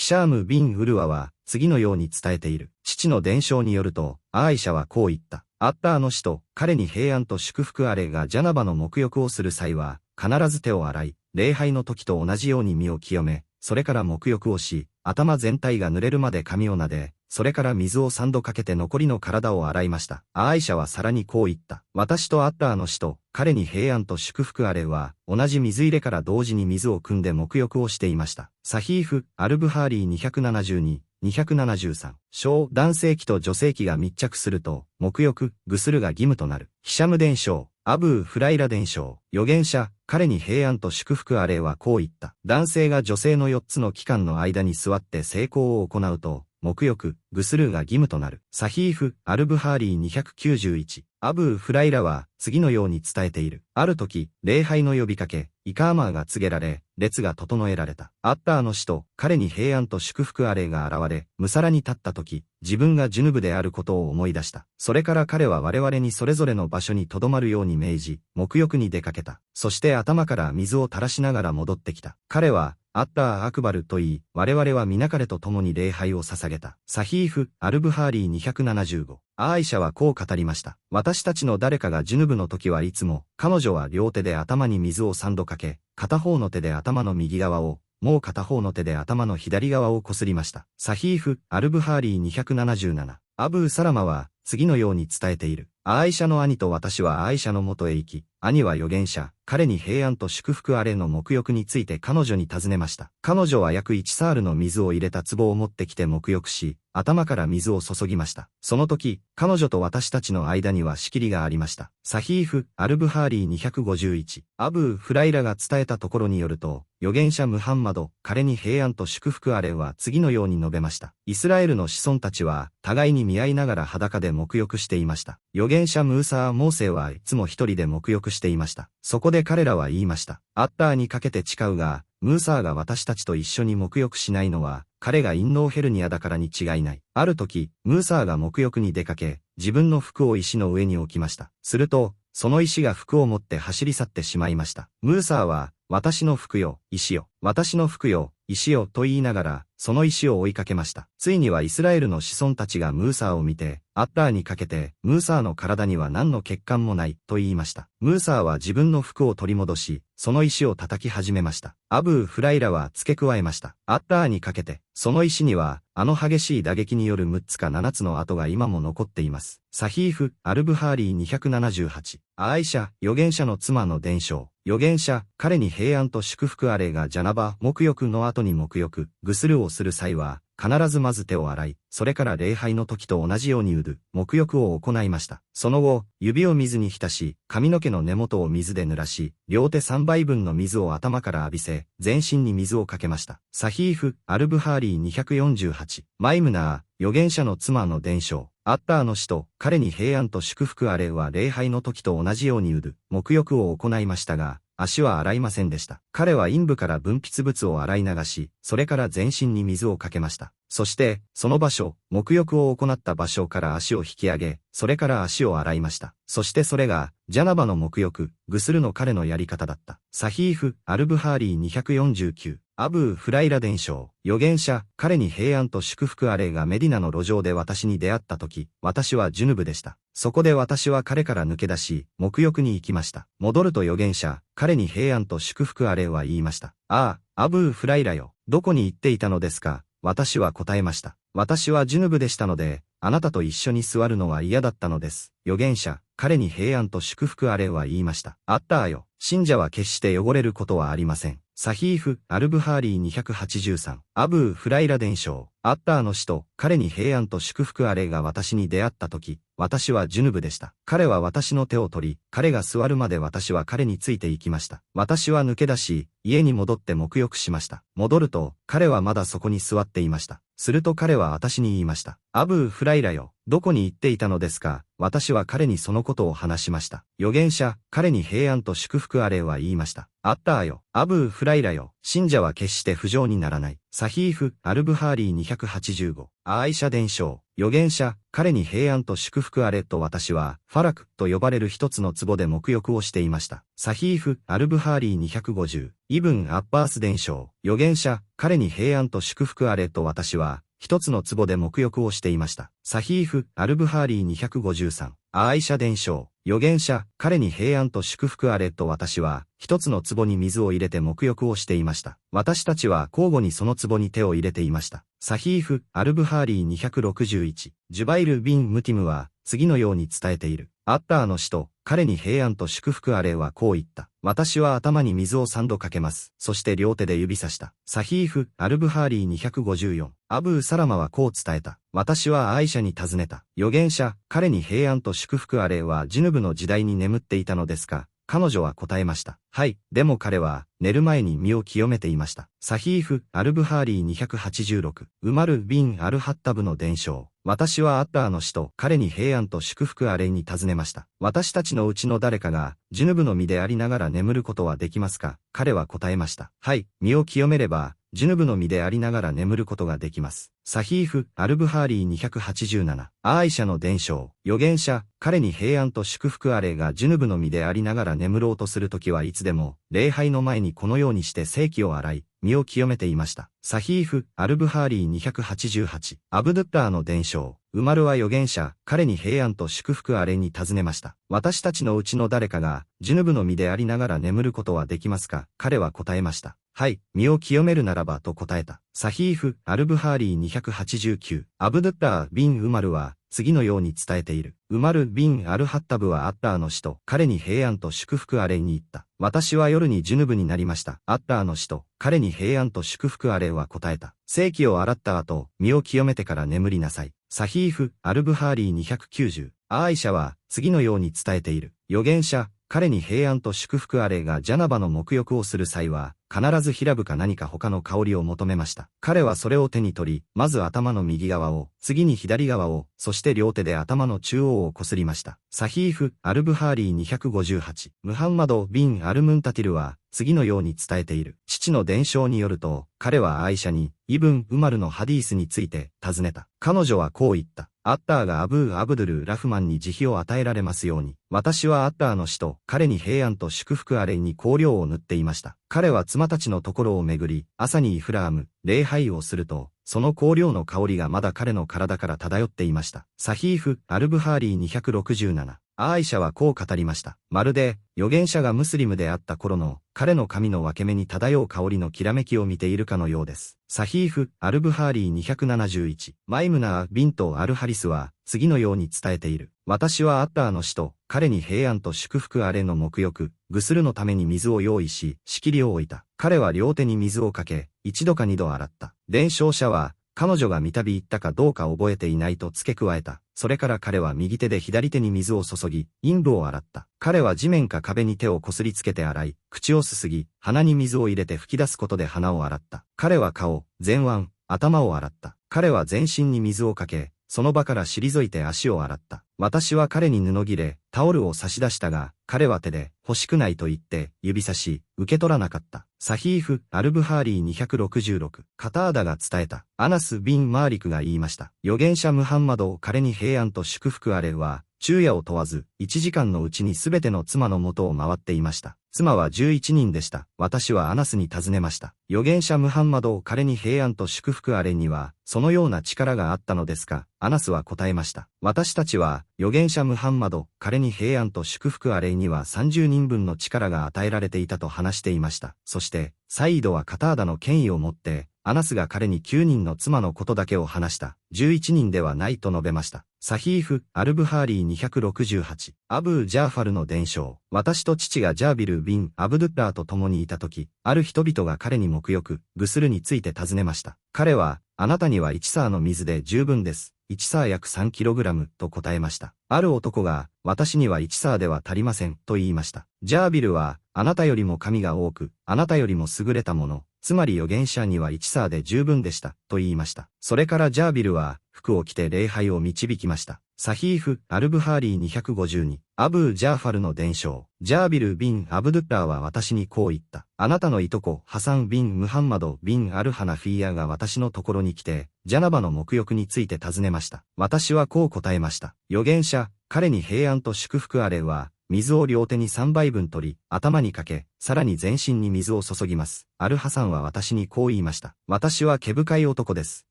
シャーム・ビン・ウルワは次のように伝えている。父の伝承によると、アーイシャはこう言った。アッターの使と彼に平安と祝福あれがジャナバの沐浴をする際は、必ず手を洗い、礼拝の時と同じように身を清め、それから沐浴をし、頭全体が濡れるまで髪を撫で、それから水を3度かけて残りの体を洗いました。アーイシャはさらにこう言った。私とアッターの使と彼に平安と祝福あれは、同じ水入れから同時に水を汲んで沐浴をしていました。サヒーフ・アルブハーリー272、273。小男性器と女性器が密着すると、沐浴、ぐするが義務となる。ヒシャム伝承、アブー・フライラ伝承、預言者、彼に平安と祝福あれはこう言った。男性が女性の4つの期間の間に座って性交を行うと、沐浴、ぐするが義務となる。サヒーフ・アルブハーリー291。アブー・フライラは次のように伝えている。ある時、礼拝の呼びかけ、イカーマーが告げられ、列が整えられた。アッターの使と彼に平安と祝福あれが現れ、ムサラに立った時、自分がジュヌブであることを思い出した。それから彼は我々にそれぞれの場所に留まるように命じ、沐浴に出かけた。そして頭から水を垂らしながら戻ってきた。彼は、アッター・アクバルと言い、我々は皆彼と共に礼拝を捧げた。サヒーフ・アルブハーリー275。アーイシャはこう語りました。私たちの誰かがジュヌブの時はいつも、彼女は両手で頭に水を3度かけ、片方の手で頭の右側を、もう片方の手で頭の左側をこすりました。サヒーフ・アルブハーリー277。アブー・サラマは、次のように伝えている。アーイシャの兄と私はアーイシャの元へ行き、兄は預言者、彼に平安と祝福あれの沐浴について彼女に尋ねました。彼女は約1サールの水を入れた壺を持ってきて沐浴し、頭から水を注ぎました。その時、彼女と私たちの間には仕切りがありました。サヒーフ・アルブハーリー251。アブー・フライラが伝えたところによると、預言者ムハンマド、彼に平安と祝福あれは次のように述べました。イスラエルの子孫たちは、互いに見合いながら裸で沐浴していました。預言者ムーサー・モーセはいつも一人で沐浴していました。そこで彼らは言いました。アッターにかけて誓うが、ムーサーが私たちと一緒に沐浴しないのは、彼が陰嚢ヘルニアだからに違いない。ある時、ムーサーが沐浴に出かけ、自分の服を石の上に置きました。すると、その石が服を持って走り去ってしまいました。ムーサーは、私の服よ、石よ、私の服よ、石よと言いながら、その石を追いかけました。ついにはイスラエルの子孫たちがムーサーを見て、アッターにかけて、ムーサーの体には何の欠陥もない、と言いました。ムーサーは自分の服を取り戻し、その石を叩き始めました。アブー・フライラは付け加えました。アッターにかけて、その石には、あの激しい打撃による6つか7つの跡が今も残っています。サヒーフ・アルブハーリー278。アーイシャ、預言者の妻の伝承。預言者、彼に平安と祝福あれがジャナバ、沐浴の後に沐浴、ぐするをする際は、必ずまず手を洗い、それから礼拝の時と同じように沐浴を行いました。その後、指を水に浸し、髪の毛の根元を水で濡らし、両手3杯分の水を頭から浴びせ、全身に水をかけました。サヒーフ・アルブハーリー248。マイムナー、預言者の妻の伝承。アッターの使と彼に平安と祝福あれは礼拝の時と同じように沐浴を行いましたが、足は洗いませんでした。彼は陰部から分泌物を洗い流し、それから全身に水をかけました。そして、その場所、沐浴を行った場所から足を引き上げ、それから足を洗いました。そしてそれが、ジャナバの沐浴、ぐするの彼のやり方だった。サヒーフ・アルブハーリー249。アブー・フライラ伝承。預言者、彼に平安と祝福あれがメディナの路上で私に出会った時、私はジュヌブでした。そこで私は彼から抜け出し、沐浴に行きました。戻ると預言者、彼に平安と祝福あれは言いました。ああ、アブー・フライラよ、どこに行っていたのですか？私は答えました。私はジュヌブでしたので、あなたと一緒に座るのは嫌だったのです。預言者、彼に平安と祝福あれは言いました。アッターよ、信者は決して汚れることはありません。サヒーフ・アルブハーリー283。アブー・フライラ伝承。アッターの使と彼に平安と祝福あれが私に出会った時、私はジュヌブでした。彼は私の手を取り、彼が座るまで私は彼について行きました。私は抜け出し、家に戻って沐浴しました。戻ると、彼はまだそこに座っていました。すると彼は私に言いました。した。アブー・フライラよ、どこに行っていたのですか？私は彼にそのことを話しました。預言者、彼に平安と祝福あれは言いました。アッターよ、アブーフライラよ、信者は決して不浄にならない。サヒーフ、アルブハーリー285。アーイシャ伝承、預言者、彼に平安と祝福あれと私は、ファラクと呼ばれる一つの壺で沐浴をしていました。サヒーフ、アルブハーリー250。イブン・アッバース伝承、預言者、彼に平安と祝福あれと私は、一つの壺で沐浴をしていました。サヒーフ、アルブハーリー253。アーイシャ伝承、預言者、彼に平安と祝福あれと私は、一つの壺に水を入れて沐浴をしていました。私たちは交互にその壺に手を入れていました。サヒーフ、アルブハーリー261。ジュバイル・ビン・ムティムは、次のように伝えている。アッターの使徒、彼に平安と祝福あれはこう言った。私は頭に水を3度かけます。そして両手で指さした。サヒーフ、アルブハーリー254。アブー・サラマはこう伝えた。私はアイシャに尋ねた。預言者、彼に平安と祝福あれはジュヌブの時代に眠っていたのですか？彼女は答えました。はい。でも彼は、寝る前に身を清めていました。サヒーフ、アルブハーリー286。ウマル・ビン・アルハッタブの伝承。私はアッターの使徒、彼に平安と祝福あれに尋ねました。私たちのうちの誰かが、ジュヌブの身でありながら眠ることはできますか？彼は答えました。はい。身を清めれば、ジュヌブの身でありながら眠ることができます。サヒーフ、アルブハーリー287。アーイシャの伝承。預言者、彼に平安と祝福あれがジュヌブの身でありながら眠ろうとするときはいつでも、礼拝の前にこのようにして聖器を洗い、身を清めていました。サヒーフ、アルブハーリー288。アブドゥッターの伝承。ウマルは預言者、彼に平安と祝福あれに尋ねました。私たちのうちの誰かが、ジュヌブの身でありながら眠ることはできますか？彼は答えました。はい、身を清めるならばと答えた。サヒーフ、アルブハーリー289。アブドゥッター・ビン・ウマルは、次のように伝えている。ウマル・ビン・アルハッタブはアッターの使徒、彼に平安と祝福あれに言った。私は夜にジュヌブになりました。アッターの使徒、彼に平安と祝福あれは答えた。聖器を洗った後、身を清めてから眠りなさい。サヒーフ、アルブハーリー290。アーイシャは、次のように伝えている。預言者、彼に平安と祝福あれがジャナバの沐浴をする際は、必ずヒラブか何か他の香りを求めました。彼はそれを手に取り、まず頭の右側を、次に左側を、そして両手で頭の中央をこすりました。サヒーフ、アルブハーリー258。ムハンマド・ビン・アルムンタティルは、次のように伝えている。父の伝承によると、彼はアイシャに、イブン・ウマルのハディースについて尋ねた。彼女はこう言った。アッターがアブー・アブドゥル・ラフマンに慈悲を与えられますように。私はアッターの使徒、彼に平安と祝福あれに香料を塗っていました。彼は妻たちのところを巡り、朝にイフラーム、礼拝をすると、その香料の香りがまだ彼の体から漂っていました。サヒーフ、アルブハーリー267。アーイシャはこう語りました。まるで、預言者がムスリムであった頃の、彼の髪の分け目に漂う香りのきらめきを見ているかのようです。サヒーフ、アルブハーリー271。マイムナー・ビント・アルハリスは、次のように伝えている。私はアッターの使徒、彼に平安と祝福あれの沐浴、ぐするのために水を用意し、仕切りを置いた。彼は両手に水をかけ、一度か二度洗った。伝承者は、彼女が三度言ったかどうか覚えていないと付け加えた。それから彼は右手で左手に水を注ぎ、陰部を洗った。彼は地面か壁に手をこすりつけて洗い、口をすすぎ、鼻に水を入れて吹き出すことで鼻を洗った。彼は顔、前腕、頭を洗った。彼は全身に水をかけ、その場から退いて足を洗った。私は彼に布切れ、タオルを差し出したが、彼は手で、欲しくないと言って、指差し、受け取らなかった。サヒーフ、アルブハーリー266。カターダが伝えた。アナス・ビン・マーリクが言いました。預言者ムハンマドを彼に平安と祝福あれは、昼夜を問わず、1時間のうちにすべての妻の元を回っていました。妻は11人でした。私はアナスに尋ねました。預言者ムハンマドを彼に平安と祝福あれには、そのような力があったのですか？アナスは答えました。私たちは、預言者ムハンマド、彼に平安と祝福あれには30人分の力が与えられていたと話していました。そして、サイードはカターダの権威を持って、アナスが彼に9人の妻のことだけを話した。11人ではないと述べました。サヒーフ、アルブハーリー268。アブー・ジャーファルの伝承。私と父がジャービル・ビン・アブドゥッラーと共にいたとき、ある人々が彼に沐浴、ぐするについて尋ねました。彼は、あなたには1サーの水で十分です。1サー約 3kg と答えました。ある男が、私には1サーでは足りません、と言いました。ジャービルは、あなたよりも神が多く、あなたよりも優れたもの、つまり預言者には1サーで十分でした、と言いました。それからジャービルは、服を着て礼拝を導きました。サヒーフ・アルブハーリー252、アブー・ジャーファルの伝承。ジャービル・ビン・アブドゥッラーは私にこう言った。あなたのいとこ、ハサン・ビン・ムハンマド・ビン・アルハナフィーヤが私のところに来て、ジャナバの沐浴について尋ねました。私はこう答えました。預言者、彼に平安と祝福あれは、水を両手に3杯分取り、頭にかけ、さらに全身に水を注ぎます。アルハサンは私にこう言いました。私は毛深い男です。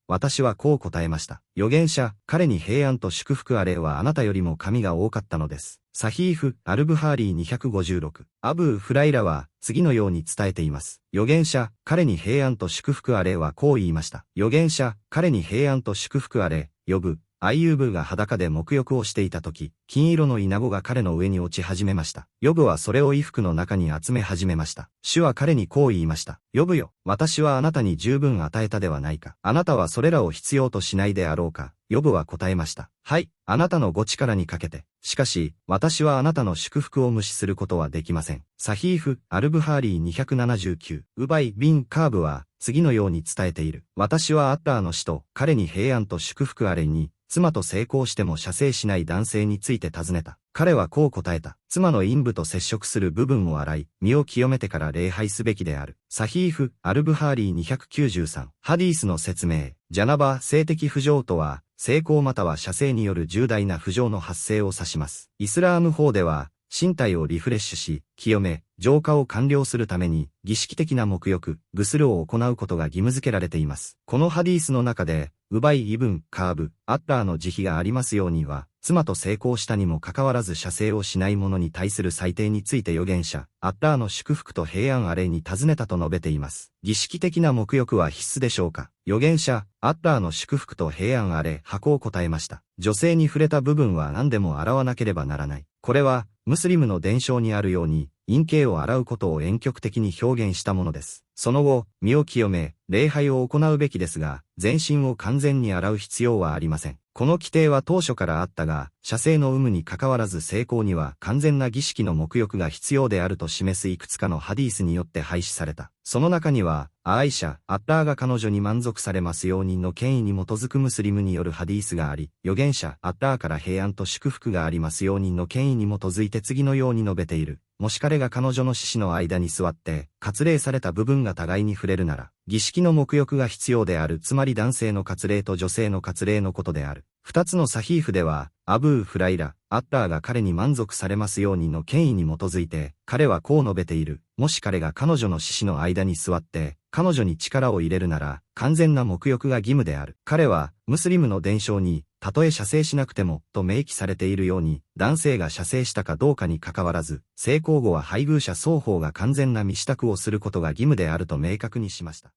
私はこう答えました。預言者、彼に平安と祝福あれはあなたよりも神が多かったのです。サヒーフ・アルブハーリー256。アブー・フライラは次のように伝えています。預言者、彼に平安と祝福あれはこう言いました。預言者、彼に平安と祝福あれ、呼ぶ。アイユーブが裸で沐浴をしていたとき、金色のイナゴが彼の上に落ち始めました。ヨブはそれを衣服の中に集め始めました。主は彼にこう言いました。ヨブよ、私はあなたに十分与えたではないか。あなたはそれらを必要としないであろうか。ヨブは答えました。はい、あなたのご力にかけて。しかし、私はあなたの祝福を無視することはできません。サヒーフ・アルブハーリー279。ウバイ・ビン・カーブは、次のように伝えている。私はアッターの死と、彼に平安と祝福あれに、妻と性交しても射精しない男性について尋ねた。彼はこう答えた。妻の陰部と接触する部分を洗い、身を清めてから礼拝すべきである。サヒーフ・アルブハーリー293。ハディースの説明。ジャナバ、性的不浄とは、性交または射精による重大な不浄の発生を指します。イスラーム法では、身体をリフレッシュし、清め、浄化を完了するために、儀式的な沐浴、グスルを行うことが義務付けられています。このハディースの中で、ウバイ・イブン・カーブ、アッターの慈悲がありますようには、妻と性交したにもかかわらず射精をしない者に対する裁定について預言者、アッターの祝福と平安あれに尋ねたと述べています。儀式的な沐浴は必須でしょうか。預言者、アッターの祝福と平安あれ、こう答えました。女性に触れた部分は何でも洗わなければならない。これは、ムスリムの伝承にあるように、陰茎を洗うことを婉曲的に表現したものです。その後、身を清め、礼拝を行うべきですが、全身を完全に洗う必要はありません。この規定は当初からあったが、射精の有無に関わらず性交には完全な儀式の沐浴が必要であると示すいくつかのハディースによって廃止された。その中には、アーイシャ、アッターが彼女に満足されますようにの権威に基づくムスリムによるハディースがあり、預言者、アッターから平安と祝福がありますようにの権威に基づいて次のように述べている。もし彼が彼女の獅子の間に座って、割礼された部分が互いに触れるなら、儀式の沐浴が必要である、つまり男性の割礼と女性の割礼のことである。二つのサヒーフでは、アブー・フライラ、アッターが彼に満足されますようにの権威に基づいて、彼はこう述べている。もし彼が彼女の獅子の間に座って、彼女に力を入れるなら、完全な沐浴が義務である。彼は、ムスリムの伝承に、たとえ射精しなくても、と明記されているように、男性が射精したかどうかに関わらず、性交後は配偶者双方が完全な身支度をすることが義務であると明確にしました。